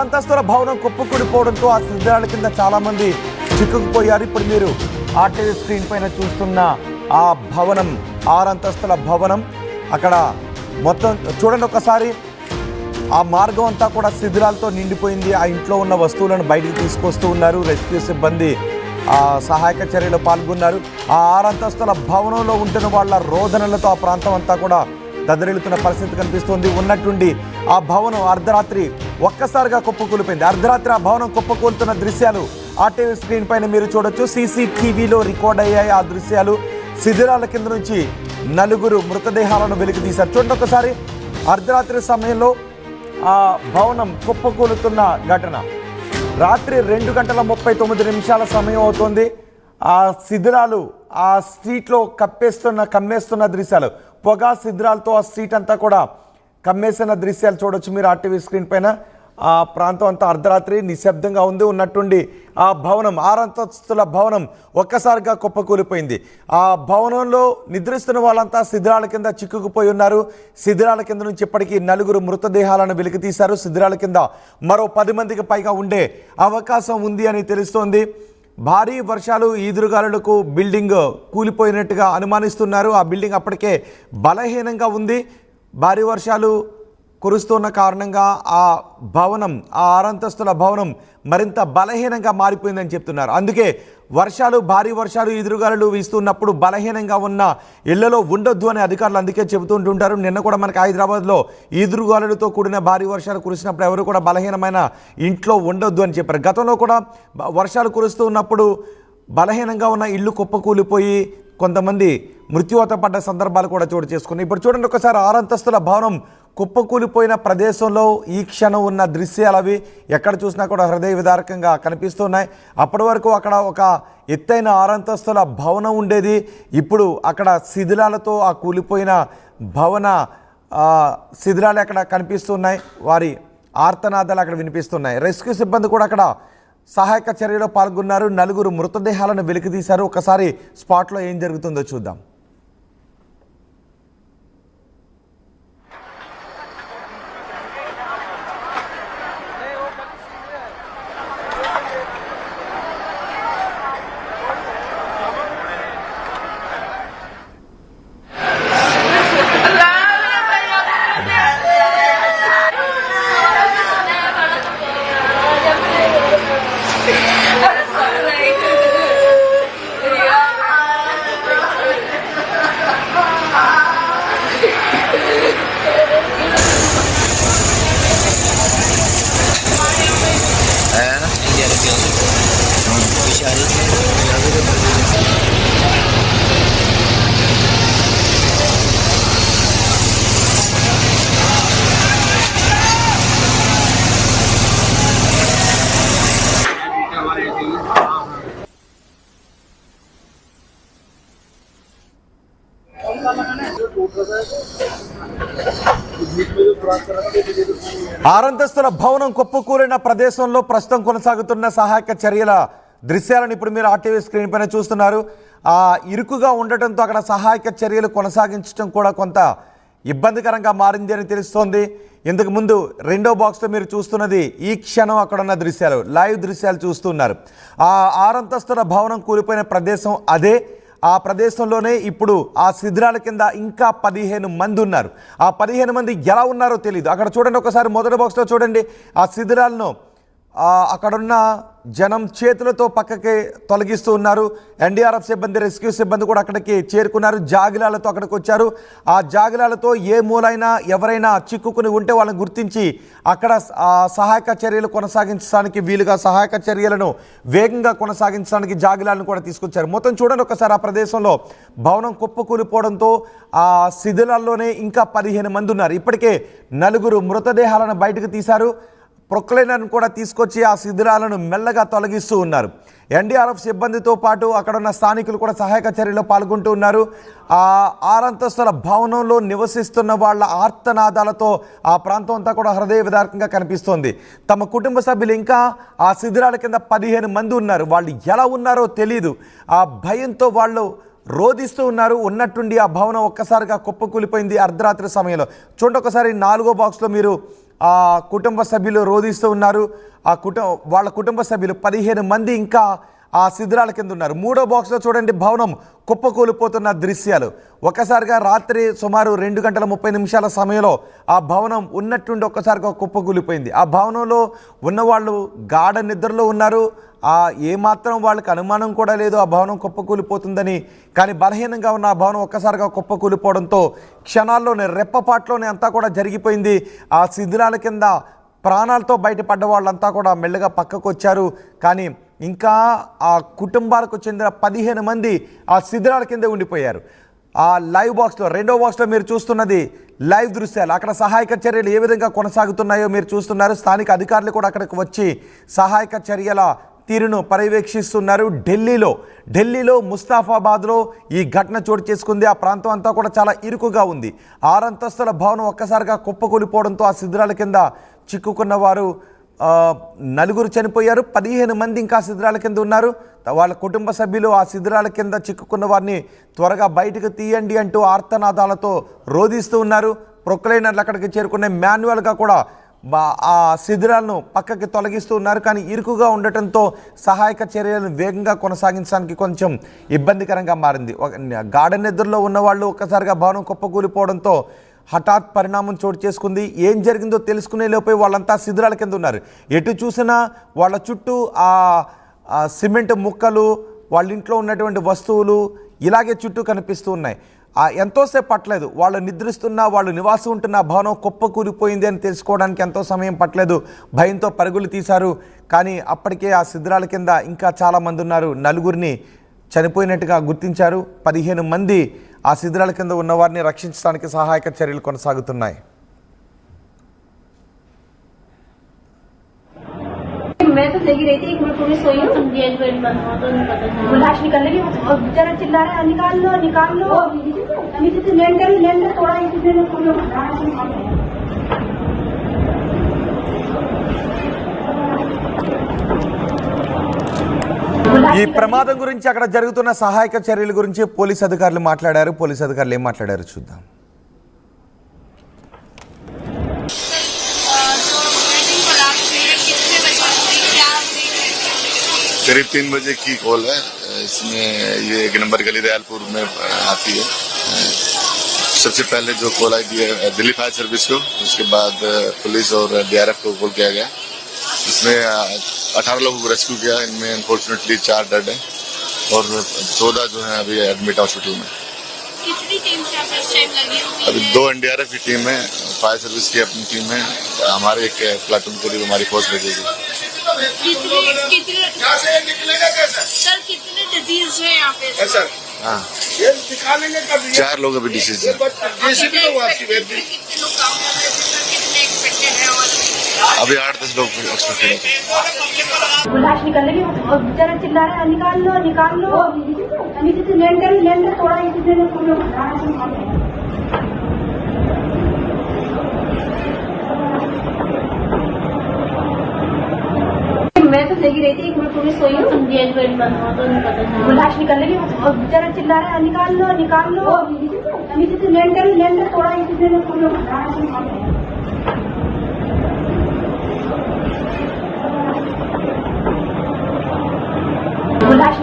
అంతస్తుల భవనం కుప్పకూలిపోవడంతో ఆ శిథిలాల కింద చాలా మంది చిక్కుకుపోయారు. ఇప్పుడు మీరు ఆర్టీవీ స్క్రీన్ పైన చూస్తున్న ఆ భవనం 6 అంతస్తుల భవనం. అక్కడ మొత్తం చూడండి ఒకసారి, ఆ మార్గం అంతా కూడా శిథిలాలతో నిండిపోయింది. ఆ ఇంట్లో ఉన్న వస్తువులను బయటికి తీసుకొస్తూ ఉన్నారు. రెస్క్యూ సిబ్బంది సహాయక చర్యలో పాల్గొన్నారు. ఆ 6 అంతస్తుల భవనంలో ఉంటున్న వాళ్ళ రోదనలతో ఆ ప్రాంతం అంతా కూడా దద్దరిల్లుతున్న పరిస్థితి కనిపిస్తుంది. ఉన్నట్టుండి ఆ భవనం అర్ధరాత్రి ఒక్కసారిగా కుప్పకూలిపోయింది. అర్ధరాత్రి ఆ భవనం కుప్పకూలుతున్న దృశ్యాలు ఆర్టీవీ స్క్రీన్ పైన మీరు చూడొచ్చు. సీసీటీవీలో రికార్డ్ అయ్యాయి ఆ దృశ్యాలు. శిథిలాల కింద నుంచి 4 మృతదేహాలను వెలికి తీశారు. చూడండి ఒకసారి, అర్ధరాత్రి సమయంలో ఆ భవనం కుప్పకూలుతున్న ఘటన. రాత్రి 2:39 సమయం అవుతుంది. ఆ శిథిలాలు ఆ స్ట్రీట్లో కమ్మేస్తున్న దృశ్యాలు, పొగ శిథిలాలతో ఆ స్ట్రీట్ అంతా కూడా కమ్మేసిన దృశ్యాలు చూడొచ్చు మీరు ఆర్టీవీ స్క్రీన్ పైన. ఆ ప్రాంతం అంతా అర్ధరాత్రి నిశ్శబ్దంగా ఉంది. ఉన్నట్టుండి ఆ భవనం 6 అంతస్తుల భవనం ఒక్కసారిగా కుప్పకూలిపోయింది. ఆ భవనంలో నిద్రిస్తున్న వాళ్ళంతా శిథిలాల కింద చిక్కుకుపోయి ఉన్నారు. శిథిలాల కింద నుంచి ఇప్పటికీ 4 మృతదేహాలను వెలికి తీశారు. శిథిలాల కింద మరో 10 మందికి పైగా ఉండే అవకాశం ఉంది అని తెలుస్తోంది. భారీ వర్షాలు, ఈదురుగాలులకు బిల్డింగ్ కూలిపోయినట్టుగా అనుమానిస్తున్నారు. ఆ బిల్డింగ్ అప్పటికే బలహీనంగా ఉంది. భారీ వర్షాలు కురుస్తున్న కారణంగా ఆ భవనం, ఆ 6 అంతస్తుల భవనం మరింత బలహీనంగా మారిపోయిందని చెప్తున్నారు. అందుకే భారీ వర్షాలు, ఈదురుగాలులు వీస్తున్నప్పుడు బలహీనంగా ఉన్న ఇళ్లలో ఉండొద్దు అని అధికారులు అందుకే చెబుతుంటుంటారు. నిన్న కూడా మనకి హైదరాబాద్లో ఈదురుగాలులతో కూడిన భారీ వర్షాలు కురిసినప్పుడు ఎవరు కూడా బలహీనమైన ఇంట్లో ఉండొద్దు అని చెప్పారు. గతంలో కూడా వర్షాలు కురుస్తూ ఉన్నప్పుడు బలహీనంగా ఉన్న ఇల్లు కుప్పకూలిపోయి కొంతమంది మృత్యువాత పడ్డ సందర్భాలు కూడా చోటు చేసుకున్నాయి. ఇప్పుడు చూడండి ఒకసారి, 6 అంతస్తుల భవనం కుప్పకూలిపోయిన ప్రదేశంలో ఈ క్షణం ఉన్న దృశ్యాలు అవి ఎక్కడ చూసినా కూడా హృదయ విదారకంగా కనిపిస్తున్నాయి. అప్పటి వరకు అక్కడ ఒక ఎత్తైన 6 అంతస్తుల భవనం ఉండేది. ఇప్పుడు అక్కడ శిథిలాలతో ఆ కూలిపోయిన భవన శిథిలాలు అక్కడ కనిపిస్తున్నాయి. వారి ఆర్తనాదాలు అక్కడ వినిపిస్తున్నాయి. రెస్క్యూ సిబ్బంది కూడా అక్కడ సహాయక చర్యలో పాల్గొన్నారు. 4 మృతదేహాలను వెలికి తీశారు. ఒకసారి స్పాట్లో ఏం జరుగుతుందో చూద్దాం. ఆరంతస్తుల భవనం కుప్పకూలిన ప్రదేశంలో ప్రస్తుతం కొనసాగుతున్న సహాయక చర్యల దృశ్యాలను ఇప్పుడు మీరు ఆర్టీవీ స్క్రీన్ పైన చూస్తున్నారు. ఆ ఇరుకుగా ఉండటంతో అక్కడ సహాయక చర్యలు కొనసాగించడం కూడా కొంత ఇబ్బందికరంగా మారింది అని తెలుస్తోంది. ఇంతకు ముందు 2వ బాక్స్లో మీరు చూస్తున్నది ఈ క్షణం అక్కడ ఉన్న దృశ్యాలు, లైవ్ దృశ్యాలు చూస్తున్నారు. ఆ 6 అంతస్తుల భవనం కూలిపోయిన ప్రదేశం అదే. ఆ ప్రదేశంలోనే ఇప్పుడు ఆ శిథిలాల కింద ఇంకా 15 మంది ఉన్నారు. ఆ 15 మంది ఎలా ఉన్నారో తెలియదు. అక్కడ చూడండి ఒకసారి, మొదటి బాక్స్లో చూడండి. ఆ శిథిలాలను అక్కడున్న జనం చేతులతో పక్కకి తొలగిస్తూ ఉన్నారు. ఎన్డీఆర్ఎఫ్ సిబ్బంది, రెస్క్యూ సిబ్బంది కూడా అక్కడికి చేరుకున్నారు. జాగిలాలతో అక్కడికి వచ్చారు. ఆ జాగిలాలతో ఏ మూలైనా ఎవరైనా చిక్కుకుని ఉంటే వాళ్ళని గుర్తించి అక్కడ సహాయక చర్యలు కొనసాగించడానికి వీలుగా సహాయక చర్యలను వేగంగా కొనసాగించడానికి జాగిలాలను కూడా తీసుకొచ్చారు. మొత్తం చూడండి ఒకసారి, ఆ ప్రదేశంలో భవనం కుప్పకూలిపోవడంతో ఆ శిథిలాల్లోనే ఇంకా 15 మంది ఉన్నారు. ఇప్పటికే 4 మృతదేహాలను బయటకు తీశారు. ప్రొక్లైనర్ను కూడా తీసుకొచ్చి ఆ శిథిలాలను మెల్లగా తొలగిస్తూ ఉన్నారు. ఎన్డీఆర్ఎఫ్ సిబ్బందితో పాటు అక్కడ ఉన్న స్థానికులు కూడా సహాయక చర్యలో పాల్గొంటూ ఉన్నారు. ఆ 6 అంతస్తుల భవనంలో నివసిస్తున్న వాళ్ళ ఆర్తనాదాలతో ఆ ప్రాంతం అంతా కూడా హృదయ విదారకంగా కనిపిస్తోంది. తమ కుటుంబ సభ్యులు ఇంకా ఆ శిథిలాల కింద 15 మంది ఉన్నారు. వాళ్ళు ఎలా ఉన్నారో తెలీదు. ఆ భయంతో వాళ్ళు రోధిస్తూ ఉన్నారు. ఉన్నట్టుండి ఆ భవనం ఒక్కసారిగా కుప్పకూలిపోయింది అర్ధరాత్రి సమయంలో. చూడండి ఒకసారి, 4వ బాక్స్లో మీరు కుటుంబ సభ్యులు రోధిస్తూ ఉన్నారు. వాళ్ళ కుటుంబ సభ్యులు 15 మంది ఇంకా ఆ శిథిరాల కింద ఉన్నారు. 3వ బాక్స్లో చూడండి, భవనం కుప్పకూలిపోతున్న దృశ్యాలు. ఒక్కసారిగా రాత్రి సుమారు 2:30 సమయంలో ఆ భవనం ఉన్నట్టుండి ఒక్కసారిగా కుప్పకూలిపోయింది. ఆ భవనంలో ఉన్నవాళ్ళు గాఢ నిద్రలో ఉన్నారు. ఏమాత్రం వాళ్ళకి అనుమానం కూడా లేదు ఆ భవనం కుప్పకూలిపోతుందని. కానీ బలహీనంగా ఉన్న ఆ భవనం ఒక్కసారిగా కుప్పకూలిపోవడంతో క్షణాల్లోనే, రెప్పపాట్లోనే అంతా కూడా జరిగిపోయింది. ఆ శిథిరాల కింద ప్రాణాలతో బయటపడ్డ వాళ్ళంతా కూడా మెల్లగా పక్కకు వచ్చారు. కానీ ఇంకా ఆ కుటుంబాలకు చెందిన 15 మంది ఆ శిథిరాల కింద ఉండిపోయారు. ఆ లైవ్ బాక్స్లో, 2వ బాక్స్లో మీరు చూస్తున్నది లైవ్ దృశ్యాలు. అక్కడ సహాయక చర్యలు ఏ విధంగా కొనసాగుతున్నాయో మీరు చూస్తున్నారు. స్థానిక అధికారులు కూడా అక్కడికి వచ్చి సహాయక చర్యల తీరును పర్యవేక్షిస్తున్నారు. ఢిల్లీలో ముస్తాఫాబాద్లో ఈ ఘటన చోటు చేసుకుంది. ఆ ప్రాంతం అంతా కూడా చాలా ఇరుకుగా ఉంది. 6 అంతస్తుల భవనం ఒక్కసారిగా కుప్పకూలిపోవడంతో ఆ శిథిరాల కింద చిక్కుకున్న వారు 4 చనిపోయారు. 15 మంది ఇంకా శిథిరాల కింద ఉన్నారు. వాళ్ళ కుటుంబ సభ్యులు ఆ శిథిరాల కింద చిక్కుకున్న వారిని త్వరగా బయటకు తీయండి అంటూ ఆర్తనాదాలతో రోధిస్తూ ఉన్నారు. ప్రొక్లైనర్లు అక్కడికి చేరుకునే మాన్యువల్గా కూడా ఆ శిథిరాలను పక్కకి తొలగిస్తూ ఉన్నారు. కానీ ఇరుకుగా ఉండటంతో సహాయక చర్యలను వేగంగా కొనసాగించడానికి కొంచెం ఇబ్బందికరంగా మారింది. గాఢ నిద్రలో ఉన్నవాళ్ళు ఒక్కసారిగా భవనం కుప్పకూలిపోవడంతో హఠాత్ పరిణామం చోటు చేసుకుంది. ఏం జరిగిందో తెలుసుకునే లోపే వాళ్ళంతా శిథిరాల కింద ఉన్నారు. ఎటు చూసినా వాళ్ళ చుట్టూ ఆ సిమెంట్ ముక్కలు, వాళ్ళ ఇంట్లో ఉన్నటువంటి వస్తువులు ఇలాగే చుట్టూ కనిపిస్తూ ఉన్నాయి. ఎంతోసేపు పట్టలేదు. వాళ్ళు నిద్రిస్తున్నా, వాళ్ళు నివాసం ఉంటున్న భవనం కుప్పకూలిపోయింది అని తెలుసుకోవడానికి ఎంతో సమయం పట్టలేదు. భయంతో పరుగులు తీశారు. కానీ అప్పటికే ఆ శిథిరాల కింద ఇంకా చాలామంది ఉన్నారు. 4 చనిపోయినట్టుగా గుర్తించారు. 15 మంది ఆ శిథిరాల కింద ఉన్నవారిని రక్షించడానికి సహాయక చర్యలు కొనసాగుతున్నాయి. मैं तो जगी रही थी, 1 मिनट में सोई हूँ। लाश निकलने की जरा चिल्ला रहे हैं, निकाल लो नीचे से लेंडर थोड़ा ఈ ప్రమాదం గురించి, అక్కడ జరుగుతున్న సహాయక చర్యల గురించి పోలీస్ అధికారులు మాట్లాడారు. పోలీస్ అధికారులు ఏం మాట్లాడారు చూద్దాం. करीब 3 बजे की कॉल है। इसमें ये 1 नंबर गली दयालपुर में आती है। सबसे पहले जो कॉल आई थी दिल्ली फायर सर्विस को, उसके बाद पुलिस और डीआरएफ को कॉल किया गया। इसमें 18 लोगों को रेस्क्यू किया। इनमें अनफॉर्चुनेटली 4 डेड है और 14 जो है अभी एडमिट हॉस्पिटल में। कितनी टीम से आप इस टाइम लगे हुए हैं? अभी 2 एनडीआरएफ की टीम है, फायर सर्विस की अपनी टीम है, हमारे एक प्लाटून करीब हमारी फोर्स भेजेगी। सर कितने डिजीज है यहाँ पे? सर हाँ, ये दिखा लेंगे कभी। 4 लोग अभी डिसीज है। कितने लोग काम कर रहे थे सर? कितने एक्सपेक्टेड है? और अभी 8-10 लोग एक्सपेक्टेड है। लाश निकलने की जरा चिल्ला रहे हैं, निकाल लो नीचे से लेंडर थोड़ा मैं तो जगी रही थी, 1 मिनट में सोई हूँ। लाश निकलने की जरा चिल्ला रहे हैं, निकाल लो नीचे से लेंडर थोड़ा लाश